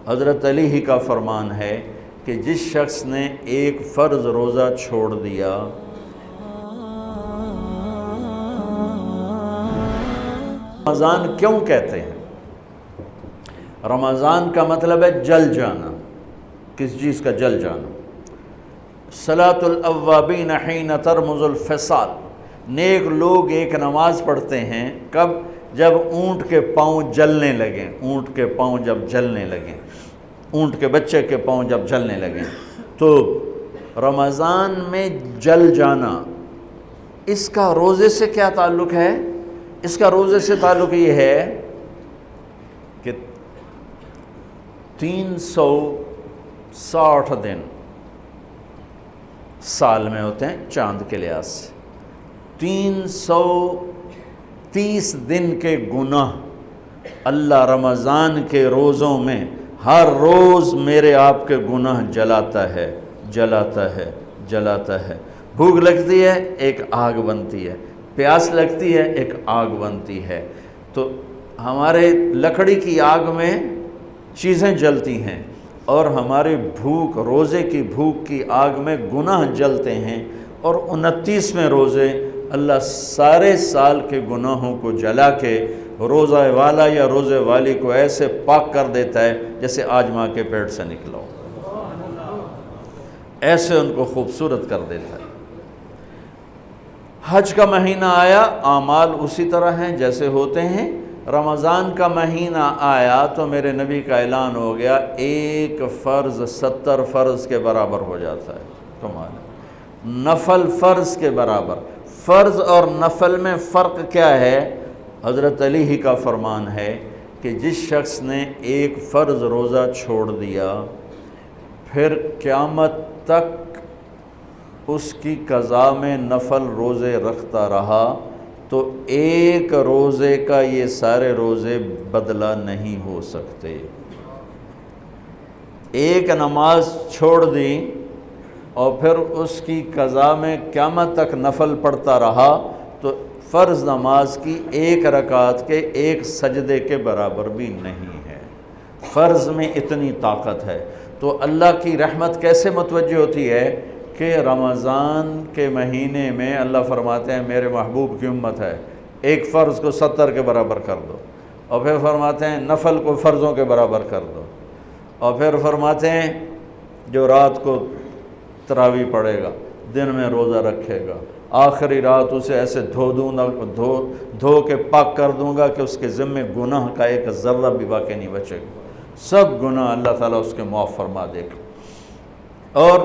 حضرت علی ہی کا فرمان ہے کہ جس شخص نے ایک فرض روزہ چھوڑ دیا، رمضان کیوں کہتے ہیں؟ رمضان کا مطلب ہے جل جانا، کس چیز کا جل جانا؟ صلاۃ الاوابین حین ترمز الفصال، نیک لوگ ایک نماز پڑھتے ہیں کب؟ جب اونٹ کے پاؤں جلنے لگیں، اونٹ کے پاؤں جب جلنے لگیں، اونٹ کے بچے کے پاؤں جب جلنے لگیں۔ تو رمضان میں جل جانا، اس کا روزے سے کیا تعلق ہے؟ اس کا روزے سے تعلق یہ ہے کہ 360 دن سال میں ہوتے ہیں چاند کے لحاظ سے، 330 دن کے گناہ اللہ رمضان کے روزوں میں ہر روز میرے آپ کے گناہ جلاتا ہے، جلاتا ہے، جلاتا ہے۔ بھوک لگتی ہے ایک آگ بنتی ہے، پیاس لگتی ہے ایک آگ بنتی ہے۔ تو ہمارے لکڑی کی آگ میں چیزیں جلتی ہیں اور ہماری بھوک، روزے کی بھوک کی آگ میں گناہ جلتے ہیں، اور 29ویں روزے اللہ سارے سال کے گناہوں کو جلا کے روزہ والا یا روزے والی کو ایسے پاک کر دیتا ہے جیسے آج ماں کے پیٹ سے نکلا ہو، ایسے ان کو خوبصورت کر دیتا ہے۔ حج کا مہینہ آیا، اعمال اسی طرح ہیں جیسے ہوتے ہیں۔ رمضان کا مہینہ آیا تو میرے نبی کا اعلان ہو گیا، ایک فرض 70 فرض کے برابر ہو جاتا ہے۔ کمال ہے، نفل فرض کے برابر۔ فرض اور نفل میں فرق کیا ہے؟ حضرت علی ہی کا فرمان ہے کہ جس شخص نے ایک فرض روزہ چھوڑ دیا، پھر قیامت تک اس کی قضا میں نفل روزے رکھتا رہا، تو ایک روزے کا یہ سارے روزے بدلہ نہیں ہو سکتے۔ ایک نماز چھوڑ دی اور پھر اس کی قضا میں قیامت تک نفل پڑھتا رہا، تو فرض نماز کی ایک رکعت کے ایک سجدے کے برابر بھی نہیں ہے۔ فرض میں اتنی طاقت ہے۔ تو اللہ کی رحمت کیسے متوجہ ہوتی ہے کہ رمضان کے مہینے میں اللہ فرماتے ہیں میرے محبوب کی امت ہے، ایک فرض کو 70 کے برابر کر دو، اور پھر فرماتے ہیں نفل کو فرضوں کے برابر کر دو، اور پھر فرماتے ہیں جو رات کو تراویح پڑھے گا، دن میں روزہ رکھے گا، آخری رات اسے ایسے دھو کے پاک کر دوں گا کہ اس کے ذمے گناہ کا ایک ذرہ بھی باقی نہیں بچے گا، سب گناہ اللہ تعالیٰ اس کے معاف فرما دے گا۔ اور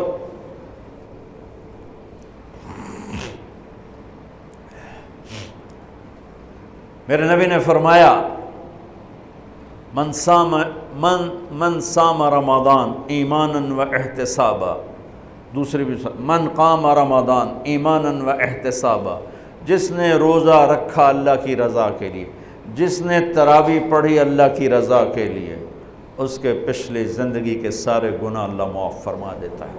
میرے نبی نے فرمایا من صام رمضان ایمانا و احتسابا، دوسری بھی من قام رمضان ایمانا و احتسابا، جس نے روزہ رکھا اللہ کی رضا کے لیے، جس نے تراویح پڑھی اللہ کی رضا کے لیے، اس کے پچھلی زندگی کے سارے گناہ اللہ معاف فرما دیتا ہے۔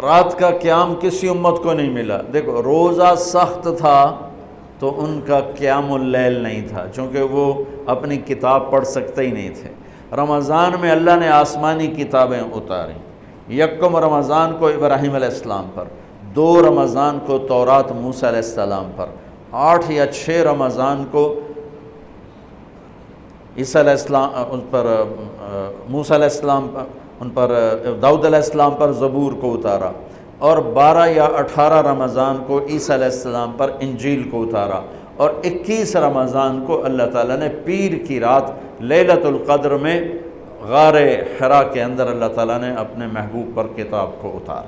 رات کا قیام کسی امت کو نہیں ملا۔ دیکھو روزہ سخت تھا تو ان کا قیام اللیل نہیں تھا، چونکہ وہ اپنی کتاب پڑھ سکتے ہی نہیں تھے۔ رمضان میں اللہ نے آسمانی کتابیں اتاریں، یکم رمضان کو ابراہیم علیہ السلام پر، 2 رمضان کو تورات موسیٰ علیہ السلام پر، 8 یا 6 رمضان کو عیسیٰ علیہ السلام ان پر، موسیٰ علیہ السلام پر، ان پر داؤد علیہ السلام پر زبور کو اتارا، اور 12 یا 18 رمضان کو عیسیٰ علیہ السلام پر انجیل کو اتارا، اور 21 رمضان کو اللہ تعالیٰ نے پیر کی رات لیلۃ القدر میں غار حرا کے اندر اللہ تعالیٰ نے اپنے محبوب پر کتاب کو اتارا۔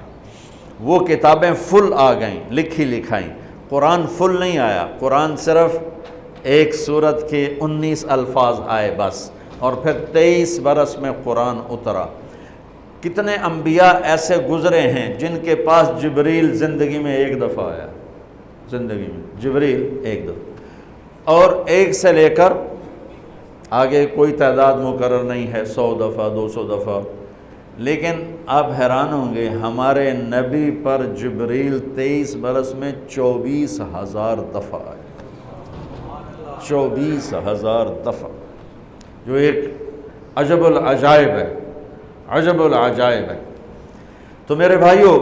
وہ کتابیں فل آ گئیں، لکھی لکھائیں۔ قرآن فل نہیں آیا، قرآن صرف ایک سورت کے 19 الفاظ آئے بس، اور پھر 23 برس میں قرآن اترا۔ کتنے انبیاء ایسے گزرے ہیں جن کے پاس جبریل زندگی میں ایک دفعہ آیا، زندگی میں جبریل ایک دفعہ، اور 1 سے لے کر آگے کوئی تعداد مقرر نہیں ہے، 100 دفعہ 200 دفعہ، لیکن آپ حیران ہوں گے ہمارے نبی پر جبریل 23 برس میں 24,000 دفعہ آئے، 24,000 دفعہ، جو ایک عجب العجائب ہے، عجب العجائب ہے۔ تو میرے بھائیوں،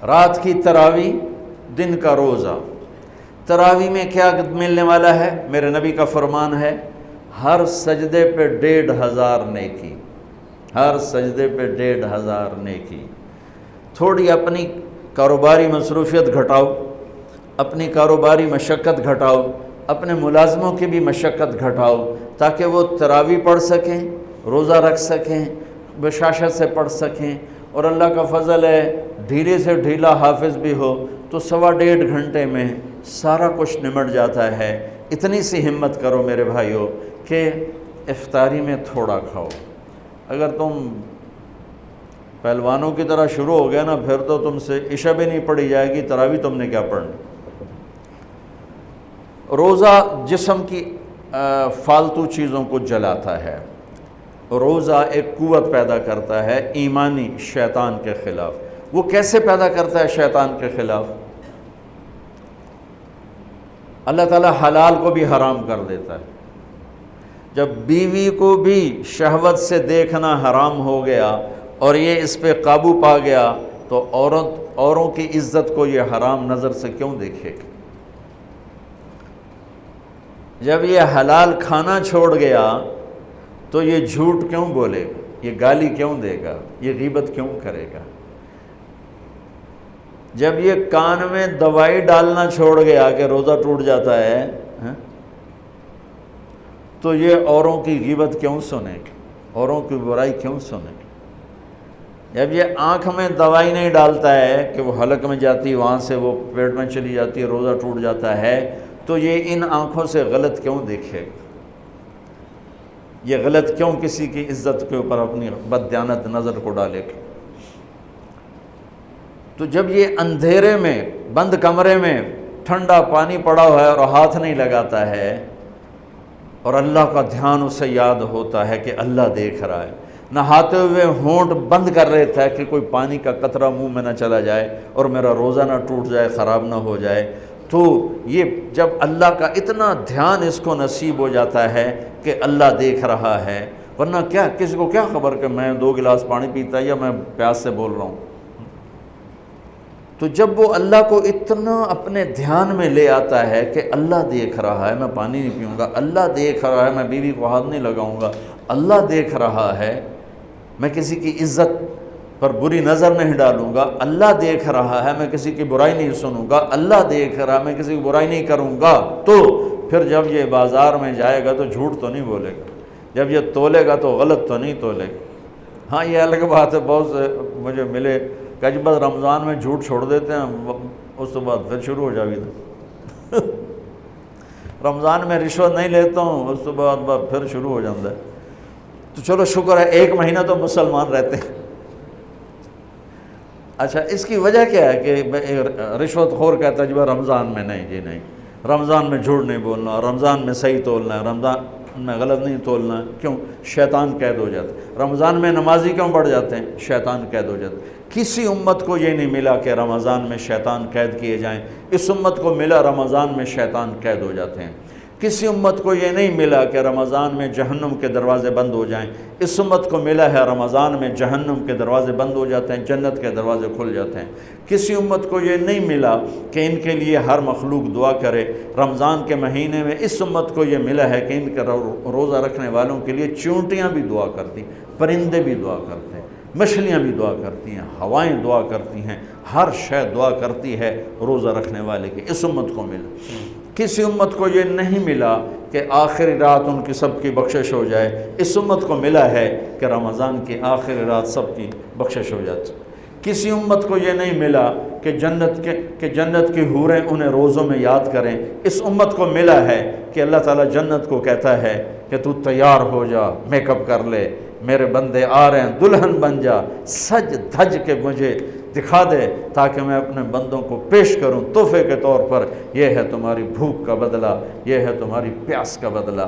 رات کی تراویح، دن کا روزہ، تراویح میں کیا ملنے والا ہے؟ میرے نبی کا فرمان ہے ہر سجدے پہ 1500 نیکی، ہر سجدے پہ 1500 نیکی۔ تھوڑی اپنی کاروباری مصروفیت گھٹاؤ، اپنی کاروباری مشقت گھٹاؤ، اپنے ملازموں کی بھی مشقت گھٹاؤ، تاکہ وہ تراویح پڑھ سکیں، روزہ رکھ سکیں، بشاشت سے پڑھ سکیں، اور اللہ کا فضل ہے ڈھیلے سے ڈھیلا حافظ بھی ہو تو 1.5 گھنٹے میں سارا کچھ نمٹ جاتا ہے۔ اتنی سی ہمت کرو میرے بھائیوں کہ افطاری میں تھوڑا کھاؤ۔ اگر تم پہلوانوں کی طرح شروع ہو گیا نا، پھر تو تم سے عشاء بھی نہیں پڑھی جائے گی، تراویح تم نے کیا پڑھنی۔ روزہ جسم کی فالتو چیزوں کو جلاتا ہے، روزہ ایک قوت پیدا کرتا ہے ایمانی شیطان کے خلاف۔ وہ کیسے پیدا کرتا ہے شیطان کے خلاف؟ اللہ تعالیٰ حلال کو بھی حرام کر دیتا ہے۔ جب بیوی کو بھی شہوت سے دیکھنا حرام ہو گیا اور یہ اس پہ قابو پا گیا تو اوروں کی عزت کو یہ حرام نظر سے کیوں دیکھے گا؟ جب یہ حلال کھانا چھوڑ گیا تو یہ جھوٹ کیوں بولے گا، یہ گالی کیوں دے گا، یہ غیبت کیوں کرے گا؟ جب یہ کان میں دوائی ڈالنا چھوڑ گیا کہ روزہ ٹوٹ جاتا ہے تو یہ اوروں کی غیبت کیوں سنے گا، اوروں کی برائی کیوں سنے گا؟ جب یہ آنکھ میں دوائی نہیں ڈالتا ہے کہ وہ حلق میں جاتی، وہاں سے وہ پیٹ میں چلی جاتی ہے، روزہ ٹوٹ جاتا ہے، تو یہ ان آنکھوں سے غلط کیوں دیکھے گا؟ یہ غلط کیوں کسی کی عزت کے اوپر اپنی بددیانت نظر کو ڈالے گا؟ تو جب یہ اندھیرے میں بند کمرے میں ٹھنڈا پانی پڑا ہوا ہے اور ہاتھ نہیں لگاتا ہے اور اللہ کا دھیان اسے یاد ہوتا ہے کہ اللہ دیکھ رہا ہے، نہاتے ہوئے ہونٹ بند کر رہتا ہے کہ کوئی پانی کا قطرہ منہ میں نہ چلا جائے اور میرا روزہ نہ ٹوٹ جائے، خراب نہ ہو جائے، تو یہ جب اللہ کا اتنا دھیان اس کو نصیب ہو جاتا ہے کہ اللہ دیکھ رہا ہے، ورنہ کیا کسی کو کیا خبر کہ میں 2 گلاس پانی پیتا یا میں پیاس سے بول رہا ہوں۔ تو جب وہ اللہ کو اتنا اپنے دھیان میں لے آتا ہے کہ اللہ دیکھ رہا ہے، میں پانی نہیں پیوں گا، اللہ دیکھ رہا ہے، میں بیوی کو ہاتھ نہیں لگاؤں گا، اللہ دیکھ رہا ہے، میں کسی کی عزت پر بری نظر نہیں ڈالوں گا، اللہ دیکھ رہا ہے، میں کسی کی برائی نہیں سنوں گا، اللہ دیکھ رہا ہے، میں کسی کی برائی نہیں کروں گا، تو پھر جب یہ بازار میں جائے گا تو جھوٹ تو نہیں بولے گا، جب یہ تولے گا تو غلط تو نہیں تولے گا۔ ہاں یہ الگ بات ہے، بہت سے مجھے ملے کہ جب بس رمضان میں جھوٹ چھوڑ دیتے ہیں، اس کے بعد پھر شروع ہو جاوی تھا رمضان میں رشوت نہیں لیتا ہوں، اس کے بعد پھر شروع ہو جاتا ہے۔ تو چلو شکر ہے 1 مہینہ تو مسلمان رہتے ہیں۔ اچھا اس کی وجہ کیا ہے کہ رشوت خور کہتا ہے جی رمضان میں نہیں، جی نہیں، رمضان میں جھوٹ نہیں بولنا، رمضان میں صحیح تولنا ہے، رمضان میں غلط نہیں تولنا ہے۔ کیوں؟ شیطان قید ہو جاتا ہے۔ رمضان میں نمازی کیوں بڑھ جاتے ہیں؟ شیطان قید ہو جاتا ہے۔ کسی امت کو یہ نہیں ملا کہ رمضان میں شیطان قید کیے جائیں، اس امت کو ملا رمضان میں شیطان قید ہو جاتے ہیں۔ کسی امت کو یہ نہیں ملا کہ رمضان میں جہنم کے دروازے بند ہو جائیں، اس امت کو ملا ہے رمضان میں جہنم کے دروازے بند ہو جاتے ہیں، جنت کے دروازے کھل جاتے ہیں۔ کسی امت کو یہ نہیں ملا کہ ان کے لیے ہر مخلوق دعا کرے، رمضان کے مہینے میں اس امت کو یہ ملا ہے کہ ان کے روزہ رکھنے والوں کے لیے چونٹیاں بھی دعا کرتی، پرندے بھی دعا کرتے ہیں، مچھلیاں بھی دعا کرتی ہیں، ہوائیں دعا کرتی ہیں، ہر شے دعا کرتی ہے روزہ رکھنے والے کی۔ اس امت کو ملا۔ کسی امت کو یہ نہیں ملا کہ آخری رات ان کی سب کی بخشش ہو جائے، اس امت کو ملا ہے کہ رمضان کی آخری رات سب کی بخشش ہو جاتی۔ کسی امت کو یہ نہیں ملا کہ جنت کی حوریں انہیں روزوں میں یاد کریں، اس امت کو ملا ہے کہ اللہ تعالیٰ جنت کو کہتا ہے کہ تو تیار ہو جا، میک اپ کر لے، میرے بندے آ رہے ہیں، دلہن بن جا، سج دھج کے مجھے دکھا دے تاکہ میں اپنے بندوں کو پیش کروں تحفے کے طور پر۔ یہ ہے تمہاری بھوک کا بدلہ، یہ ہے تمہاری پیاس کا بدلہ۔